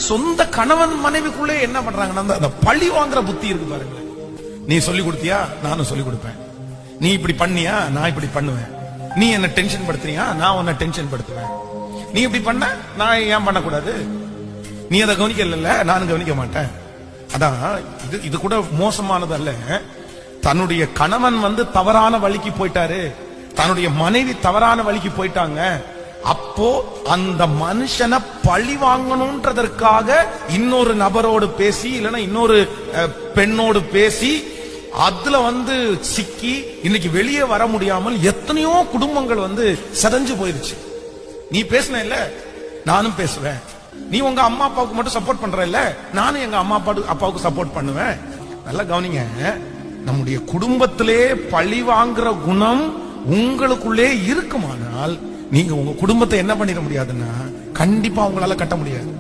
சொந்த கணவன் மனைவிக்குள்ளே என்ன பண்றாங்கன்னா அந்த பழி வாங்குற புத்தி இருக்கு பாருங்க. நீ சொல்லி கொடுத்தியா, நானும் சொல்லி கொடுப்பேன். நீ இப்படி பண்ணியா, நான் இப்படி பண்ணுவேன். நீ என்ன டென்ஷன் படுத்துறியா, நான் உன்னை டென்ஷன் படுத்துவேன். நீ இப்படி பண்ண, நான் ஏன் பண்ணக்கூடாது? நீ அதை கவனிக்கல, நானும் கவனிக்க மாட்டேன். அதான் இது கூட மோசமானது அல்ல. தன்னுடைய கணவன் தவறான வழிக்கு போயிட்டாரு, தன்னுடைய மனைவி தவறான வழிக்கு போயிட்டாங்க. அப்போ அந்த மனுஷனை பழி வாங்கணும்ன்றதற்காக இன்னொரு நபரோடு பேசி, இல்லைன்னா இன்னொரு பெண்ணோடு பேசி, அதுல சிக்கி இன்னைக்கு வெளியே வர முடியாமல் எத்தனையோ குடும்பங்கள் சதஞ்சு போயிருச்சு. நீ பேசின இல்ல, நானும் பேசுவேன். நீ உங்க அம்மா அப்பாவுக்கு மட்டும் சப்போர்ட் பண்ற இல்ல, நானும் எங்க அம்மா அப்பாவுக்கு சப்போர்ட் பண்ணுவேன். நல்லா கவனிங்க, நம்முடைய குடும்பத்திலே பழி வாங்குற குணம் உங்களுக்குள்ளே இருக்குமானால் நீங்க உங்க குடும்பத்தை என்ன பண்ணிட முடியாதுன்னா கண்டிப்பா உங்களால கட்ட முடியாது.